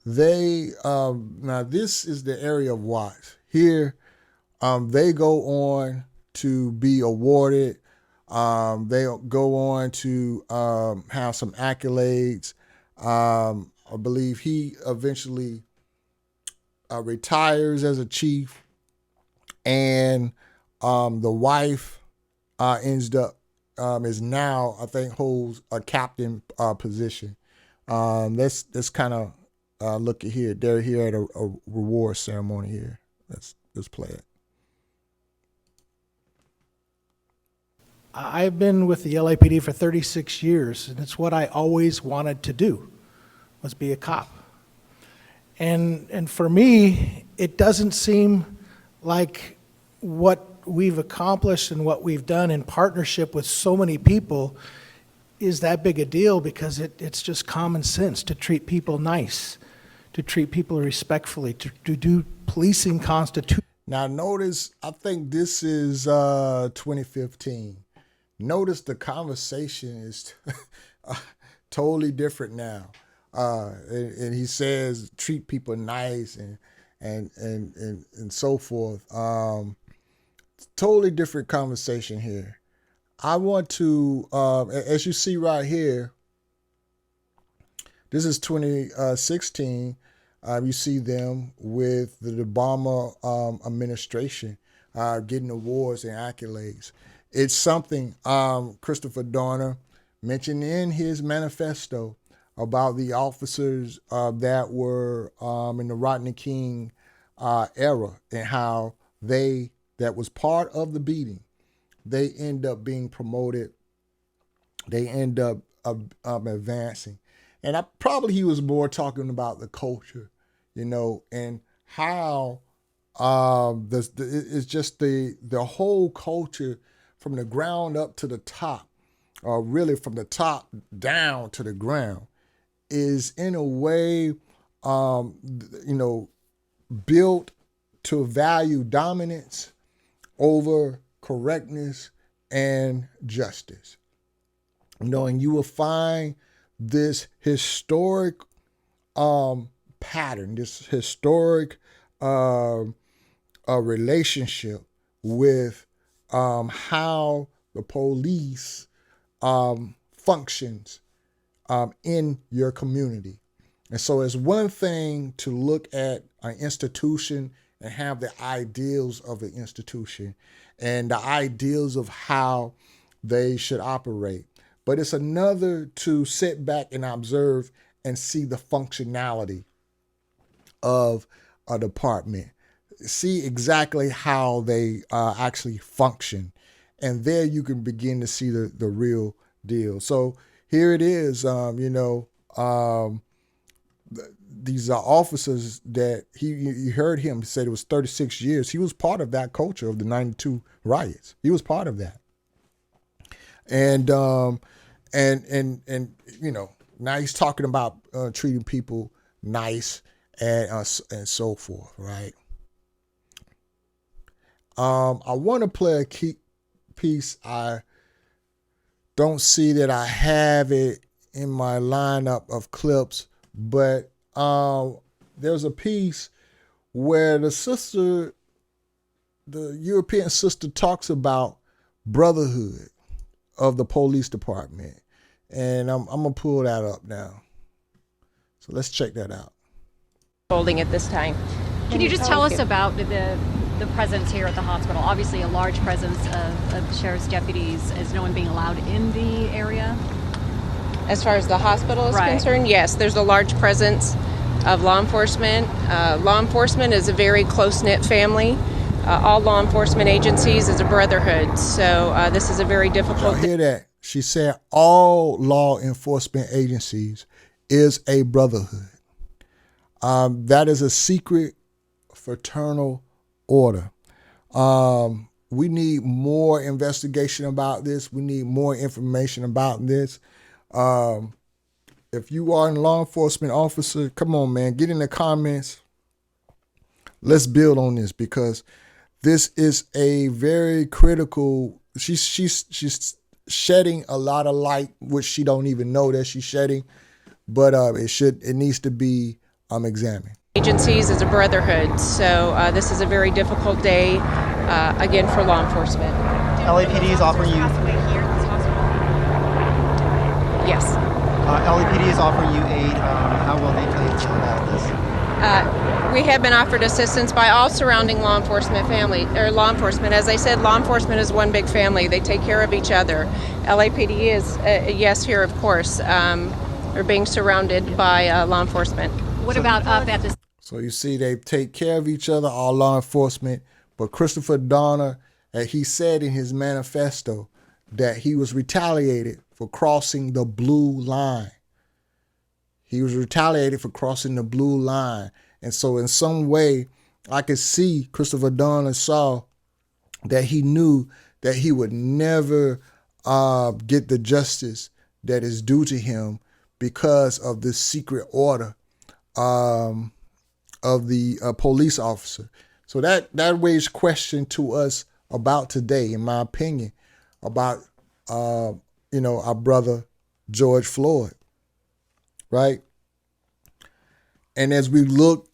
They now this is the area of watch here. They go on to be awarded. They go on to have some accolades. I believe he eventually retires as a chief, and the wife ends up is now, I think, holds a captain position. Let's kind of look at here. They're here at a reward ceremony here. Let's play it. I've been with the LAPD for 36 years, and it's what I always wanted to do, was be a cop. And for me, it doesn't seem like what we've accomplished and what we've done in partnership with so many people is that big a deal, because it's just common sense to treat people nice, to treat people respectfully, to do policing constitution. Now notice, I think this is 2015. Notice the conversation is totally different now. And he says treat people nice and so forth. Totally different conversation here. I want to, as you see right here, this is 2016. You see them with the Obama administration getting awards and accolades. It's something Christopher Dorner mentioned in his manifesto about the officers that were in the Rodney King era, and how that was part of the beating, they end up being promoted. They end up advancing. And he was more talking about the culture, and how it's just the whole culture from the ground up to the top, or really from the top down to the ground, is in a way, built to value dominance over correctness and justice. And you will find this historic pattern, this historic relationship with how the police functions in your community. And so it's one thing to look at an institution and have the ideals of the institution and the ideals of how they should operate. But it's another to sit back and observe and see the functionality of a department. See exactly how they actually function. And there you can begin to see the real deal. So here it is, these officers that you heard him say it was 36 years. He was part of that culture of the 92 riots. He was part of that. And now he's talking about treating people nice and so forth, right? I want to play a key piece. I don't see that I have it in my lineup of clips, but there's a piece where the European sister talks about brotherhood of the police department. And I'm going to pull that up now. So let's check that out. Holding at this time. Can you just tell us about the presence here at the hospital? Obviously a large presence of sheriff's deputies. Is no one being allowed in the area? As far as the hospital is concerned, yes, there's a large presence of law enforcement. Law enforcement is a very close-knit family. All law enforcement agencies is a brotherhood. So this is a very difficult... Y'all hear that? She said all law enforcement agencies is a brotherhood. That is a secret fraternal order. We need more investigation about this. We need more information about this. If you are a law enforcement officer, come on, man, get in the comments. Let's build on this, because this is a very critical. She's shedding a lot of light, which she don't even know that she's shedding, but it needs to be examined. Agencies is a brotherhood, so this is a very difficult day, again, for law enforcement. LAPD is offering you... Yes. LAPD is offering you aid. How will they play about this? We have been offered assistance by all surrounding law enforcement law enforcement. As I said, law enforcement is one big family. They take care of each other. LAPD is, yes, here, of course. We're being surrounded by law enforcement. What about up at the... So you see, they take care of each other, all law enforcement. But Christopher Dorner, he said in his manifesto that he was retaliated for crossing the blue line. He was retaliated for crossing the blue line. And so in some way, I could see Christopher Dorner saw that he knew that he would never get the justice that is due to him because of this secret order of the police officer. So that raises question to us about today, in my opinion, about our brother George Floyd, right? And as we look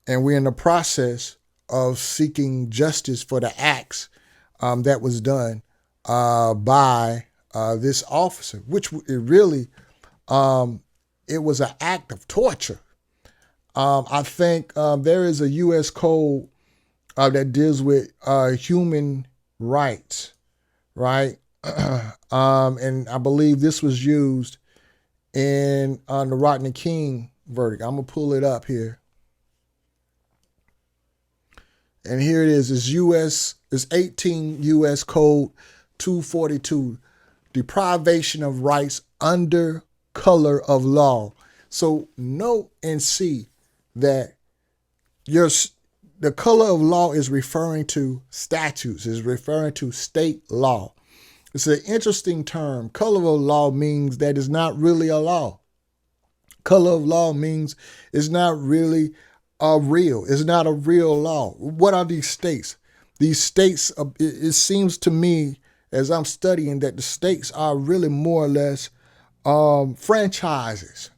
and we're in the process of seeking justice for the acts that was done by this officer, which it really, it was an act of torture. I think there is a U.S. code that deals with human rights, right? And I believe this was used in the Rodney King verdict. I'm going to pull it up here. And here it is. It's 18 U.S. Code 242, deprivation of rights under color of law. So note and see that the color of law is referring to statutes, is referring to state law. It's an interesting term. Color of law means that it's not really a law. Color of law means it's not really real. It's not a real law. What are these states? These states, it seems to me, as I'm studying, that the states are really more or less franchises.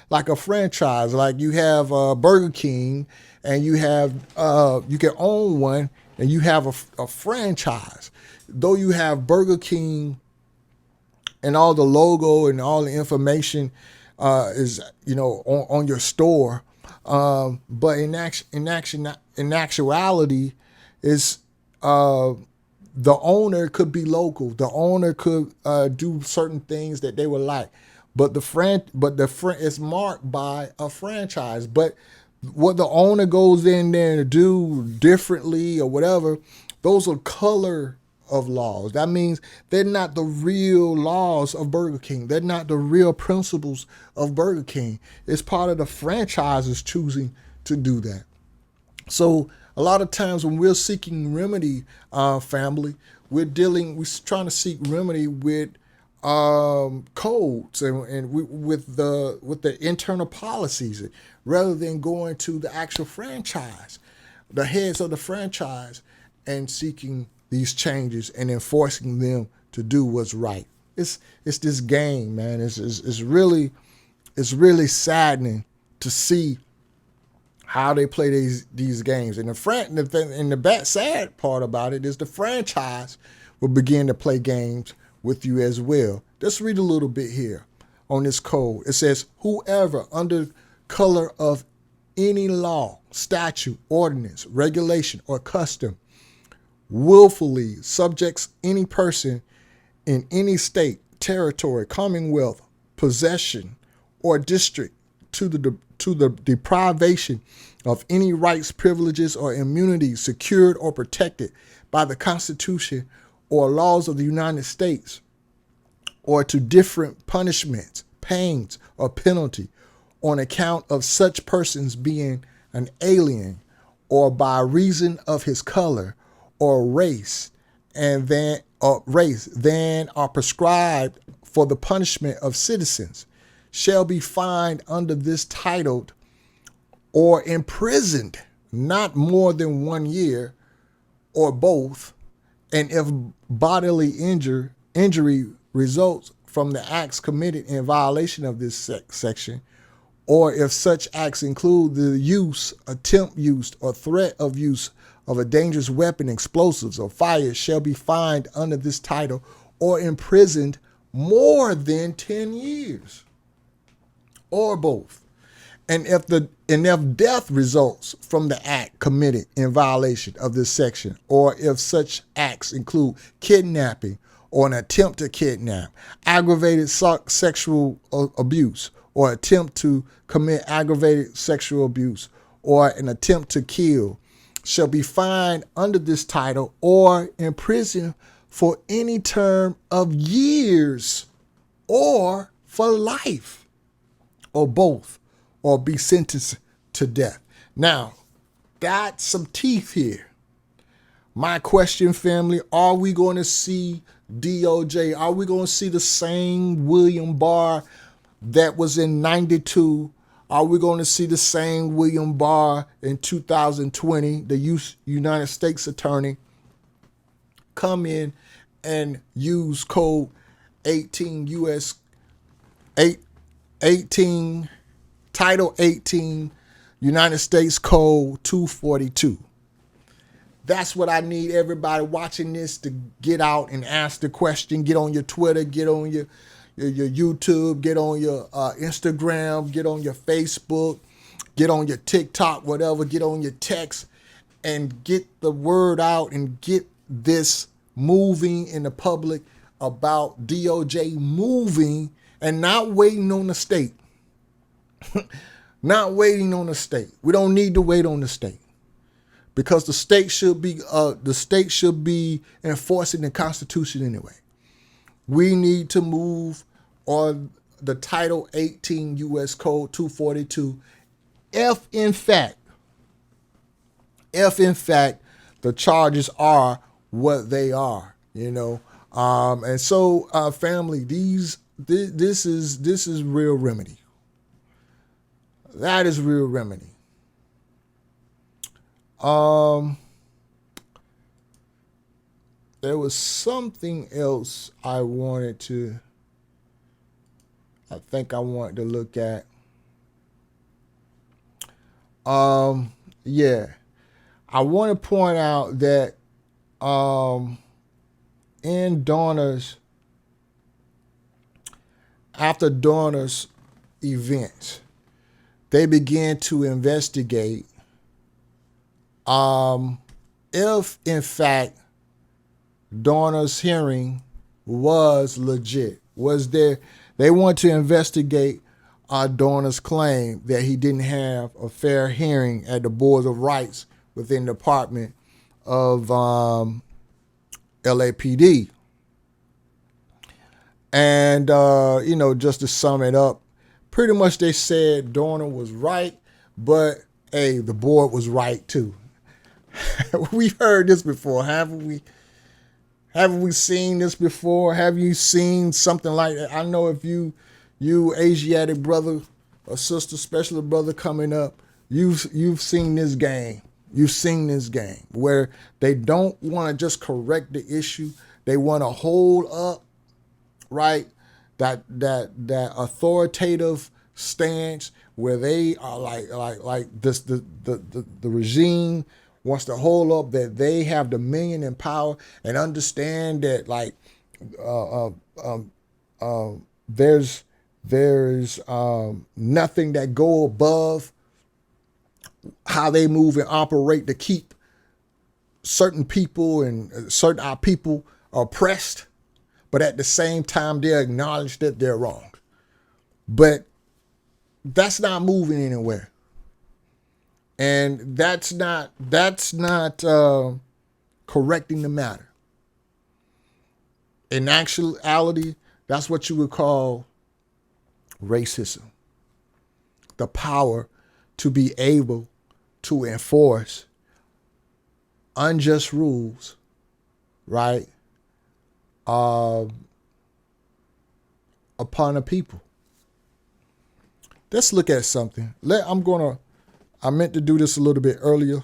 Like a franchise. Like you have Burger King, and you have you can own one, and you have a franchise. Though you have Burger King and all the logo and all the information is on your store, but in actuality, is the owner could be local. The owner could do certain things that they would like, but it's marked by a franchise. But what the owner goes in there to do differently or whatever, those are color of laws. That means they're not the real laws of Burger King. They're not the real principles of Burger King. It's part of the franchises choosing to do that. So a lot of times when we're seeking remedy, family, we're trying to seek remedy with codes and with the internal policies, rather than going to the actual franchise, the heads of the franchise, and seeking these changes and enforcing them to do what's right. It's this game, man. It's really saddening to see how they play these games. And the sad part about it is the franchise will begin to play games with you as well. Let's read a little bit here on this code. It says, whoever under color of any law, statute, ordinance, regulation, or custom willfully subjects any person in any state, territory, commonwealth, possession, or district to the deprivation of any rights, privileges, or immunities secured or protected by the Constitution or laws of the United States, or to different punishments, pains, or penalty on account of such persons being an alien, or by reason of his color or race, than are prescribed for the punishment of citizens, shall be fined under this title or imprisoned not more than 1 year, or both, and if bodily injury results from the acts committed in violation of this section, or if such acts include the use, attempt use, or threat of use of a dangerous weapon, explosives, or fire, shall be fined under this title or imprisoned more than 10 years, or both. And if death results from the act committed in violation of this section, or if such acts include kidnapping or an attempt to kidnap, aggravated sexual abuse, or attempt to commit aggravated sexual abuse, or an attempt to kill, shall be fined under this title or imprisoned for any term of years, or for life, or both, or be sentenced to death. Now, got some teeth here. My question, family, are we going to see DOJ? Are we going to see the same William Barr that was in 92? Are we going to see the same William Barr in 2020, the United States Attorney, come in and use code 18 U.S. 18, Title 18, United States Code 242? That's what I need everybody watching this to get out and ask the question. Get on your Twitter, get on your YouTube, get on your Instagram, get on your Facebook, get on your TikTok, whatever, get on your text, and get the word out and get this moving in the public about DOJ moving and not waiting on the state. Not waiting on the state. We don't need to wait on the state, because the state should be enforcing the Constitution anyway. We need to move on the Title 18 U.S. Code 242 if in fact the charges are what they are, and so family, this is real remedy. That is real remedy. There was something else I wanted to look at. I want to point out that after Dorner's event, they began to investigate if in fact Dorner's hearing was legit. They want to investigate Dorner's claim that he didn't have a fair hearing at the Board of Rights within the Department of LAPD. And, just to sum it up, pretty much they said Dorner was right, but, hey, the board was right too. We've heard this before, haven't we? Haven't we seen this before? Have you seen something like that? I know if you Asiatic brother or sister, especially brother coming up, you've seen this game. You've seen this game where they don't want to just correct the issue. They want to hold up, right, that authoritative stance where they are like this the regime wants to hold up that they have dominion and power, and understand that there's nothing that go above how they move and operate to keep certain people and certain our people oppressed, but at the same time they acknowledge that they're wrong. But that's not moving anywhere. And that's not correcting the matter. In actuality, that's what you would call racism. The power to be able to enforce unjust rules, right, upon a people. Let's look at something. I meant to do this a little bit earlier.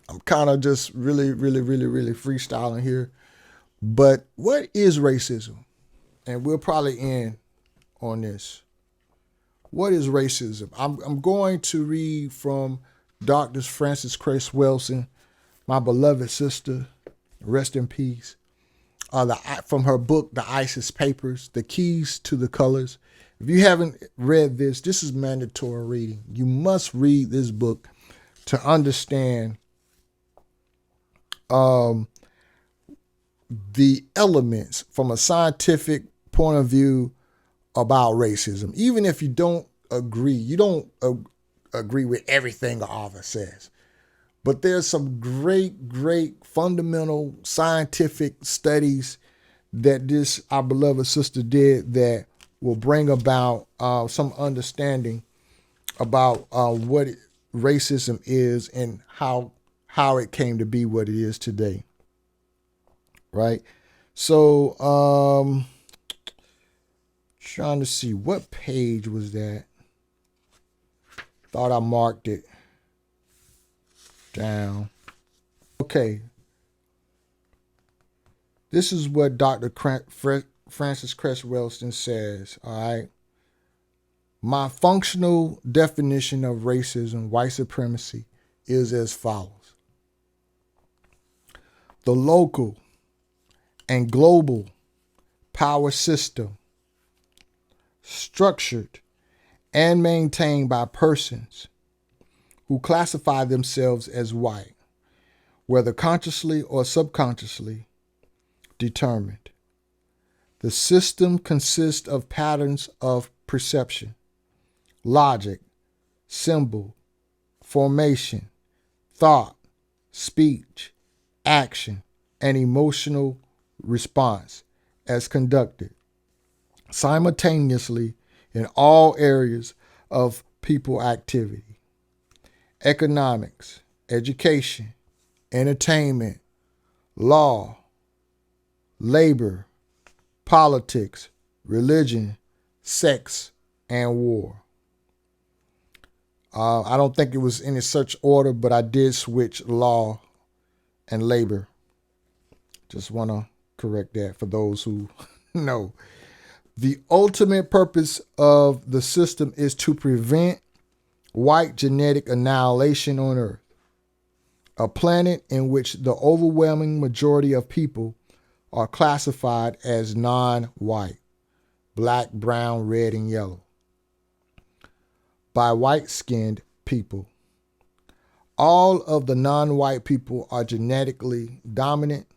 I'm kind of just really freestyling here. But what is racism? And we'll probably end on this. What is racism? I'm going to read from Dr. Frances Cress Welsing, my beloved sister, rest in peace, from her book, The ISIS Papers, The Keys to the Colors. If you haven't read this is mandatory reading. You must read this book to understand the elements from a scientific point of view about racism. Even if you don't agree with everything the author says. But there's some great fundamental scientific studies that our beloved sister did that will bring about some understanding about what racism is and how it came to be what it is today. Right? So, trying to see what page was that. Thought I marked it down. Okay. This is what Dr. Frances Cress Welsing says, all right? My functional definition of racism, white supremacy, is as follows. The local and global power system structured and maintained by persons who classify themselves as white, whether consciously or subconsciously determined. The system consists of patterns of perception, logic, symbol, formation, thought, speech, action, and emotional response as conducted simultaneously in all areas of people activity: economics, education, entertainment, law, labor, politics, religion, sex, and war. I don't think it was in such order, but I did switch law and labor. Just want to correct that for those who know. The ultimate purpose of the system is to prevent white genetic annihilation on Earth, a planet in which the overwhelming majority of people are classified as non-white, black, brown, red, and yellow, by white-skinned people. All of the non-white people are genetically dominant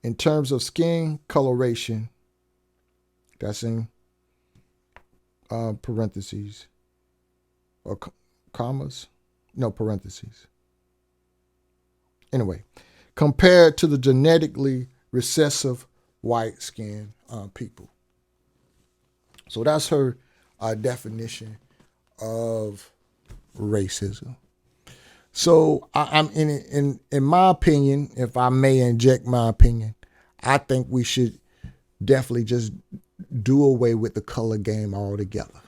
in terms of skin coloration. That's in parentheses or commas, no parentheses. Anyway, compared to the genetically recessive white-skinned people. So that's her definition of racism. So I'm in my opinion, if I may inject my opinion, I think we should definitely just do away with the color game altogether,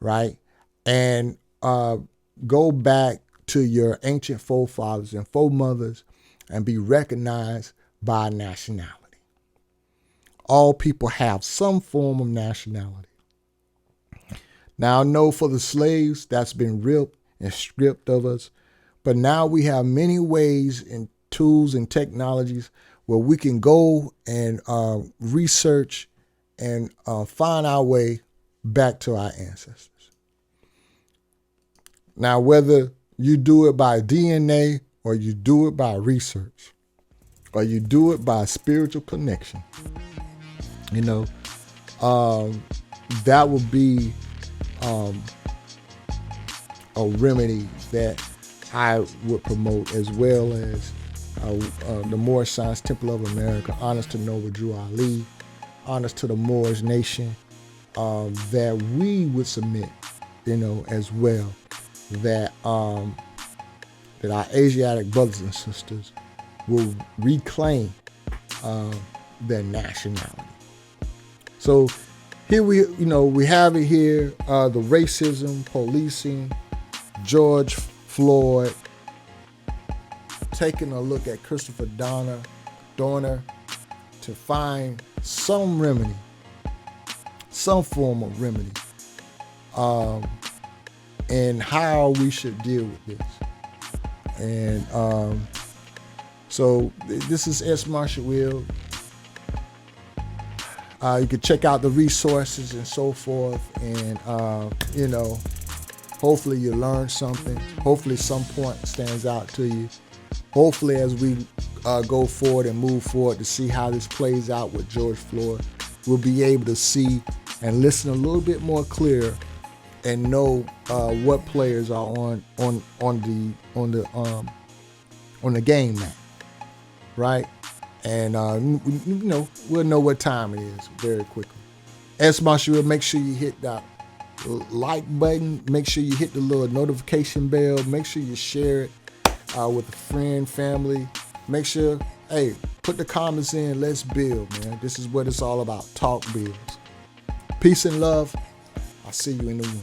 right? And go back to your ancient forefathers and foremothers and be recognized by nationality. All people have some form of nationality. Now, I know for the slaves, that's been ripped and stripped of us, but now we have many ways and tools and technologies where we can go and research and find our way back to our ancestors. Now, whether you do it by DNA or you do it by research or you do it by spiritual connection, you know, that would be a remedy that I would promote, as well as the Moorish Science Temple of America, honors to Noble Drew Ali, honors to the Moorish Nation, that we would submit, you know, as well, that that our Asiatic brothers and sisters will reclaim their nationality. So here we have it here, the racism, policing, George Floyd, taking a look at Christopher Dorner to find some remedy, some form of remedy, and how we should deal with this. And so this is S. Marshall Will. You can check out the resources and so forth, and you know, hopefully you learn something. Hopefully some point stands out to you. Hopefully as we go forward and move forward to see how this plays out with George Floyd, we'll be able to see and listen a little bit more clear and know what players are on the game now, right? And you know, we'll know what time it is very quickly. S. Marshall, make sure you hit that like button. Make sure you hit the little notification bell. Make sure you share it with a friend, family. Make sure, hey, put the comments in. Let's build, man. This is what it's all about. Talk builds. Peace and love. I'll see you in the room.